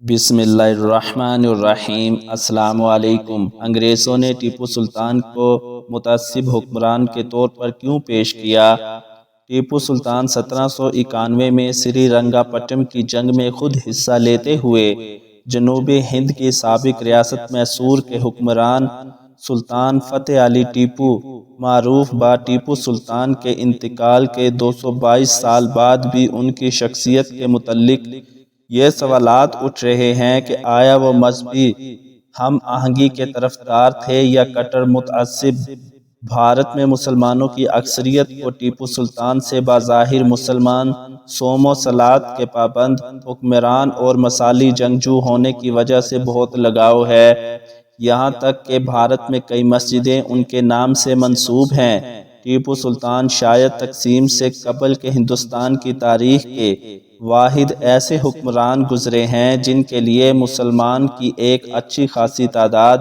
بسم اللہ الرحمن الرحیم۔ السلام علیکم۔ انگریزوں نے ٹیپو سلطان کو متعصب حکمران کے طور پر کیوں پیش کیا؟ ٹیپو سلطان 1791 میں سری رنگا پٹم کی جنگ میں خود حصہ لیتے ہوئے جنوبی ہند کی سابق ریاست میسور کے حکمران سلطان فتح علی ٹیپو معروف با ٹیپو سلطان کے انتقال کے 222 سال بعد بھی ان کی شخصیت کے متعلق یہ سوالات اٹھ رہے ہیں کہ آیا وہ مذہبی ہم آہنگی کے طرفدار تھے یا کٹر متعصب؟ بھارت میں مسلمانوں کی اکثریت کو ٹیپو سلطان سے بظاہر مسلمان، صوم و صلات کے پابند حکمران اور مثالی جنگجو ہونے کی وجہ سے بہت لگاؤ ہے، یہاں تک کہ بھارت میں کئی مسجدیں ان کے نام سے منسوب ہیں۔ ٹیپو سلطان شاید تقسیم سے قبل کے ہندوستان کی تاریخ کے واحد ایسے حکمران گزرے ہیں جن کے لیے مسلمان کی ایک اچھی خاصی تعداد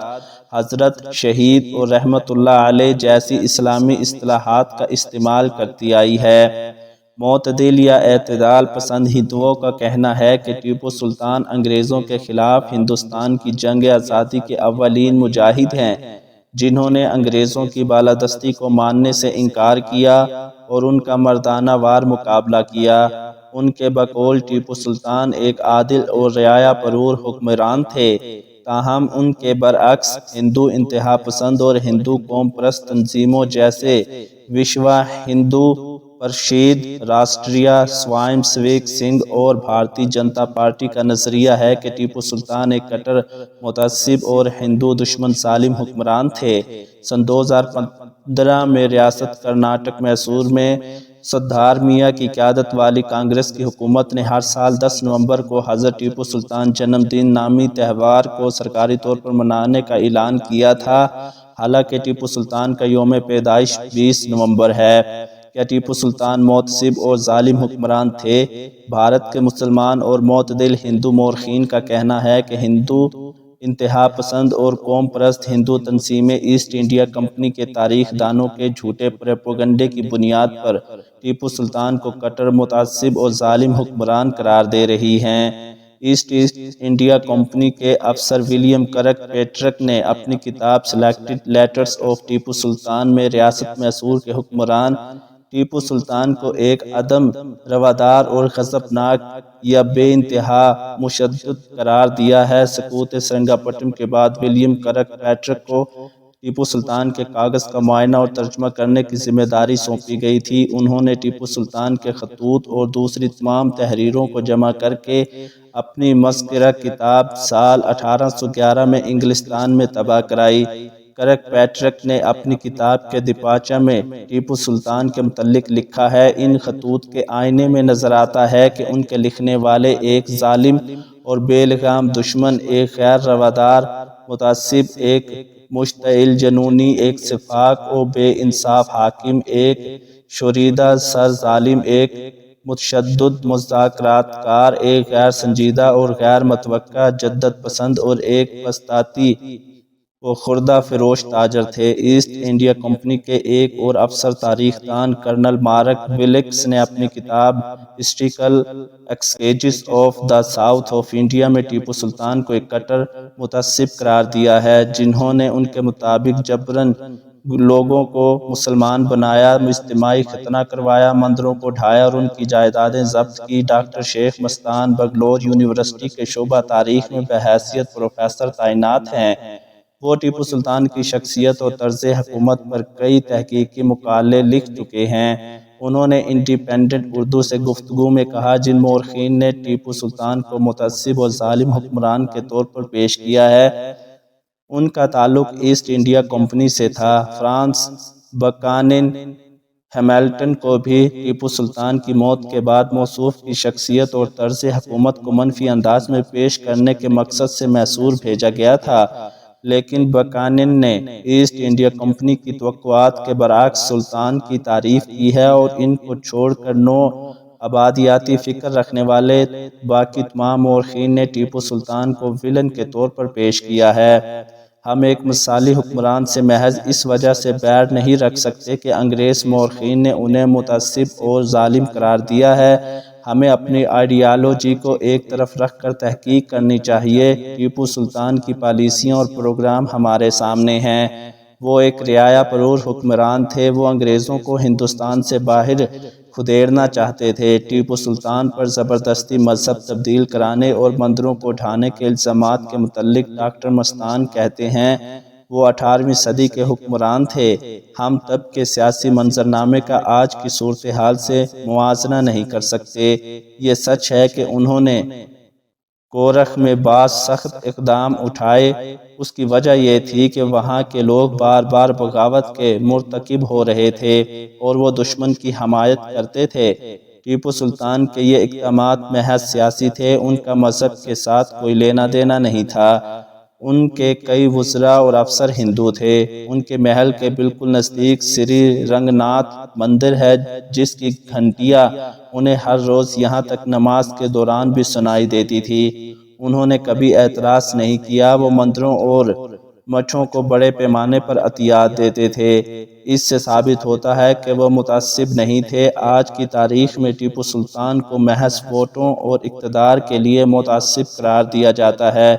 حضرت، شہید اور رحمت اللہ علیہ جیسی اسلامی اصطلاحات کا استعمال کرتی آئی ہے۔ معتدل یا اعتدال پسند ہندوؤں کا کہنا ہے کہ ٹیپو سلطان انگریزوں کے خلاف ہندوستان کی جنگ آزادی کے اولین مجاہد ہیں، جنہوں نے انگریزوں کی بالادستی کو ماننے سے انکار کیا اور ان کا مردانہ وار مقابلہ کیا۔ ان کے بقول ٹیپو سلطان ایک عادل اور رعایا پرور حکمران تھے، تاہم ان کے برعکس ہندو انتہا پسند اور ہندو قوم پرست تنظیموں جیسے وشوا ہندو پریشد، راشٹریہ سوائم سیوک سنگھ اور بھارتی جنتا پارٹی کا نظریہ ہے کہ ٹیپو سلطان ایک کٹر متعصب اور ہندو دشمن ظالم حکمران تھے۔ سن 2015 میں ریاست کرناٹک میسور میں سدھار میاں کی قیادت والی کانگریس کی حکومت نے ہر سال 10 نومبر کو حضرت ٹیپو سلطان جنم دن نامی تہوار کو سرکاری طور پر منانے کا اعلان کیا تھا، حالانکہ ٹیپو سلطان کا یوم پیدائش 20 نومبر ہے۔ کیا ٹیپو سلطان معتصب اور ظالم حکمران تھے؟ بھارت کے مسلمان اور معتدل ہندو مورخین کا کہنا ہے کہ ہندو انتہا پسند اور قوم پرست ہندو تنظیمیں ایسٹ انڈیا کمپنی کے تاریخ دانوں کے جھوٹے پروپیگنڈے کی بنیاد پر ٹیپو سلطان کو کٹر متعصب اور ظالم حکمران قرار دے رہی ہیں۔ ایسٹ انڈیا کمپنی کے افسر ولیم کرک پیٹرک نے اپنی کتاب selected letters of Tipu Sultan میں ریاست میسور کے حکمران ٹیپو سلطان کو ایک عدم روادار اور غضبناک یا بے انتہا مشدد قرار دیا ہے۔ سقوط سرنگا پٹم کے بعد ولیم کرک پیٹرک کو ٹیپو سلطان کے کاغذ کا معائنہ اور ترجمہ کرنے کی ذمہ داری سونپی گئی تھی۔ انہوں نے ٹیپو سلطان کے خطوط اور دوسری تمام تحریروں کو جمع کر کے اپنی مذکورہ کتاب سال 1811 میں انگلستان میں طبع کرائی۔ کرک پیٹرک نے اپنی کتاب کے دیباچہ میں ٹیپو سلطان کے متعلق لکھا ہے: ان خطوط کے آئینے میں نظر آتا ہے کہ ان کے لکھنے والے ایک ظالم اور بے لگام دشمن، ایک غیر روادار متعصب، ایک مشتعل جنونی، ایک سفاک و بے انصاف حاکم، ایک شوریدہ سر ظالم، ایک متشدد مذاکرات کار، ایک غیر سنجیدہ اور غیر متوقع جدت پسند اور ایک وسطاتی و خوردہ فروش تاجر تھے۔ ایسٹ انڈیا کمپنی کے ایک اور افسر تاریخ دان کرنل مارک ویلکس نے اپنی کتاب historical excuses of the south of India میں ٹیپو سلطان کو ایک کٹر متعصب قرار دیا ہے، جنہوں نے ان کے مطابق جبراً لوگوں کو مسلمان بنایا، اجتماعی ختنہ کروایا، مندروں کو ڈھایا اور ان کی جائیدادیں ضبط کی۔ ڈاکٹر شیخ مستان بنگلور یونیورسٹی کے شعبہ تاریخ میں بحیثیت پروفیسر تعینات ہیں۔ وہ ٹیپو سلطان کی شخصیت اور طرز حکومت پر کئی تحقیقی مقالے لکھ چکے ہیں۔ انہوں نے انڈیپینڈنٹ اردو سے گفتگو میں کہا: جن مورخین نے ٹیپو سلطان کو متعصب اور ظالم حکمران کے طور پر پیش کیا ہے، ان کا تعلق ایسٹ انڈیا کمپنی سے تھا۔ فرانسس بکنین ہیملٹن کو بھی ٹیپو سلطان کی موت کے بعد موصوف کی شخصیت اور طرز حکومت کو منفی انداز میں پیش کرنے کے مقصد سے میسور بھیجا گیا تھا، لیکن بکنین نے ایسٹ انڈیا کمپنی کی توقعات کے برعکس سلطان کی تعریف کی ہے اور ان کو چھوڑ کر نو آبادیاتی فکر رکھنے والے باقی تمام مورخین نے ٹیپو سلطان کو ویلن کے طور پر پیش کیا ہے۔ ہم ایک مثالی حکمران سے محض اس وجہ سے بیر نہیں رکھ سکتے کہ انگریز مورخین نے انہیں متعصب اور ظالم قرار دیا ہے، ہمیں اپنی آئیڈیالوجی کو ایک طرف رکھ کر تحقیق کرنی چاہیے۔ ٹیپو سلطان کی پالیسیاں اور پروگرام ہمارے سامنے ہیں۔ وہ ایک رعایا پرور حکمران تھے۔ وہ انگریزوں کو ہندوستان سے باہر کھدیڑنا چاہتے تھے۔ ٹیپو سلطان پر زبردستی مذہب تبدیل کرانے اور مندروں کو ڈھانے کے الزامات کے متعلق ڈاکٹر مستان کہتے ہیں، وہ 18ویں صدی کے حکمران تھے۔ ہم تب کے سیاسی منظرنامے کا آج کی صورتحال سے موازنہ نہیں کر سکتے۔ یہ سچ ہے کہ انہوں نے کورخ میں بعض سخت اقدام اٹھائے۔ اس کی وجہ یہ تھی کہ وہاں کے لوگ بار بار بغاوت کے مرتکب ہو رہے تھے اور وہ دشمن کی حمایت کرتے تھے۔ ٹیپو سلطان کے یہ اقدامات محض سیاسی تھے، ان کا مذہب کے ساتھ کوئی لینا دینا نہیں تھا۔ ان کے کئی وزراء اور افسر ہندو تھے۔ ان کے محل کے بالکل نزدیک سری رنگناتھ مندر ہے، جس کی گھنٹیاں انہیں ہر روز یہاں تک نماز کے دوران بھی سنائی دیتی تھی۔ انہوں نے کبھی اعتراض نہیں کیا۔ وہ مندروں اور مٹھوں کو بڑے پیمانے پر عطیات دیتے تھے۔ اس سے ثابت ہوتا ہے کہ وہ متعصب نہیں تھے۔ آج کی تاریخ میں ٹیپو سلطان کو محض ووٹوں اور اقتدار کے لیے متعصب قرار دیا جاتا ہے۔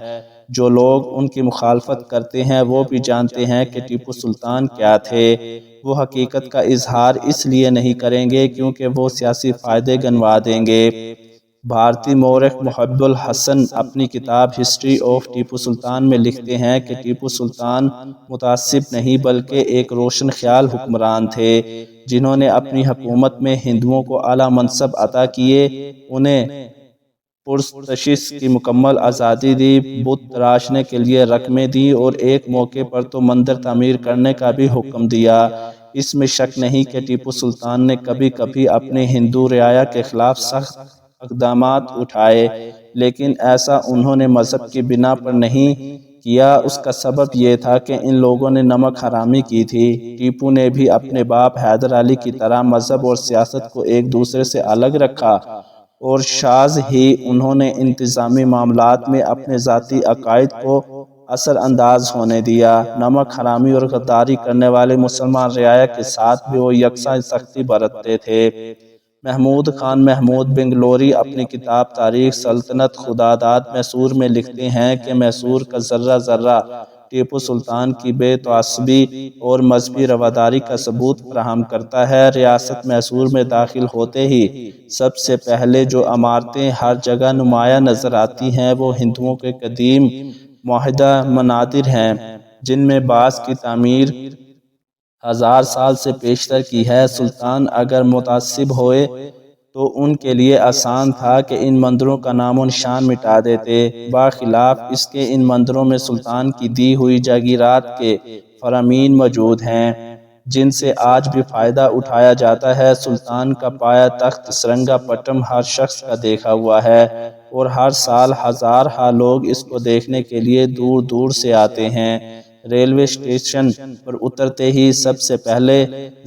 جو لوگ ان کی مخالفت کرتے ہیں وہ بھی جانتے ہیں کہ ٹیپو سلطان کیا تھے۔ وہ حقیقت کا اظہار اس لیے نہیں کریں گے کیونکہ وہ سیاسی فائدے گنوا دیں گے۔ بھارتی مورخ محب الحسن اپنی کتاب ہسٹری آف ٹیپو سلطان میں لکھتے ہیں کہ ٹیپو سلطان متعصب نہیں بلکہ ایک روشن خیال حکمران تھے، جنہوں نے اپنی حکومت میں ہندوؤں کو اعلیٰ منصب عطا کیے، انہیں پرستش کی مکمل آزادی دی، بت تراشنے کے لیے رقمیں دیں اور ایک موقع پر تو مندر تعمیر کرنے کا بھی حکم دیا۔ اس میں شک نہیں کہ ٹیپو سلطان نے کبھی کبھی اپنے ہندو رعایا کے خلاف سخت اقدامات اٹھائے، لیکن ایسا انہوں نے مذہب کی بنا پر نہیں کیا۔ اس کا سبب یہ تھا کہ ان لوگوں نے نمک حرامی کی تھی۔ ٹیپو نے بھی اپنے باپ حیدر علی کی طرح مذہب اور سیاست کو ایک دوسرے سے الگ رکھا، اور شاذ ہی انہوں نے انتظامی معاملات میں اپنے ذاتی عقائد کو اثر انداز ہونے دیا۔ نمک حرامی اور غداری کرنے والے مسلمان رعایا کے ساتھ بھی وہ یکساں سختی برتتے تھے۔ محمود خان محمود بنگلوری اپنی کتاب تاریخ سلطنت خداداد میسور میں لکھتے ہیں کہ میسور کا ذرہ ذرہ ٹیپو سلطان کی بے تعصبی اور مذہبی رواداری کا ثبوت فراہم کرتا ہے۔ ریاست میسور میں داخل ہوتے ہی سب سے پہلے جو عمارتیں ہر جگہ نمایاں نظر آتی ہیں وہ ہندوؤں کے قدیم معاہدہ منادر ہیں، جن میں بعض کی تعمیر 1000 سال سے پیشتر کی ہے۔ سلطان اگر متعصب ہوئے تو ان کے لیے آسان تھا کہ ان مندروں کا نام و نشان مٹا دیتے۔ باخلاف اس کے ان مندروں میں سلطان کی دی ہوئی جاگیرات کے فرامین موجود ہیں، جن سے آج بھی فائدہ اٹھایا جاتا ہے۔ سلطان کا پایا تخت سرنگا پٹم ہر شخص کا دیکھا ہوا ہے، اور ہر سال ہزارہا لوگ اس کو دیکھنے کے لیے دور دور سے آتے ہیں۔ ریلوے اسٹیشن پر اترتے ہی سب سے پہلے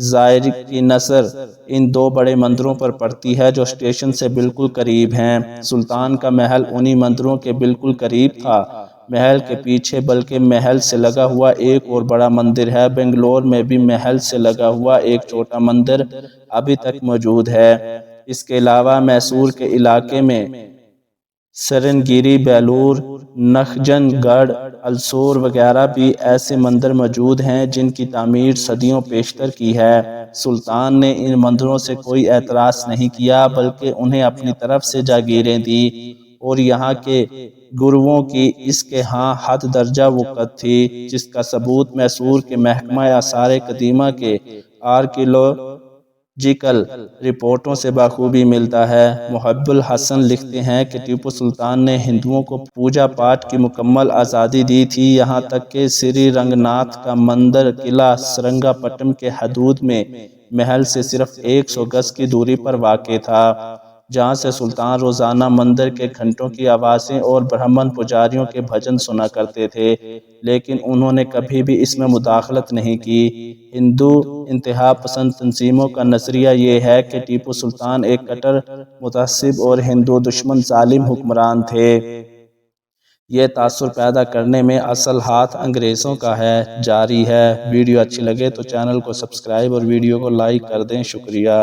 زائر کی نظر ان دو بڑے مندروں پر پڑتی ہے جو اسٹیشن سے بالکل قریب ہیں۔ سلطان کا محل انہی مندروں کے بالکل قریب تھا۔ محل کے پیچھے بلکہ محل سے لگا ہوا ایک اور بڑا مندر ہے۔ بنگلور میں بھی محل سے لگا ہوا ایک چھوٹا مندر ابھی تک موجود ہے۔ اس کے علاوہ میسور کے علاقے میں سرنگیری، بیلور، نکھجن گڑھ، السور وغیرہ بھی ایسے مندر موجود ہیں جن کی تعمیر صدیوں پیشتر کی ہے۔ سلطان نے ان مندروں سے کوئی اعتراض نہیں کیا بلکہ انہیں اپنی طرف سے جاگیریں دی، اور یہاں کے گروؤں کی اس کے ہاں حد درجہ وقت تھی، جس کا ثبوت میسور کے محکمہ آثار قدیمہ کے آرکیولوجیکل رپورٹوں سے بخوبی ملتا ہے۔ محب الحسن لکھتے ہیں کہ ٹیپو سلطان نے ہندوؤں کو پوجا پاٹ کی مکمل آزادی دی تھی، یہاں تک کہ سری رنگناتھ کا مندر قلعہ سرنگا پٹم کے حدود میں محل سے صرف 100 گز کی دوری پر واقع تھا، جہاں سے سلطان روزانہ مندر کے گھنٹوں کی آوازیں اور برہمن پجاریوں کے بھجن سنا کرتے تھے، لیکن انہوں نے کبھی بھی اس میں مداخلت نہیں کی۔ ہندو انتہا پسند تنظیموں کا نظریہ یہ ہے کہ ٹیپو سلطان ایک کٹر متعصب اور ہندو دشمن ظالم حکمران تھے۔ یہ تاثر پیدا کرنے میں اصل ہاتھ انگریزوں کا ہے۔ جاری ہے۔ ویڈیو اچھی لگے تو چینل کو سبسکرائب اور ویڈیو کو لائک کر دیں۔ شکریہ۔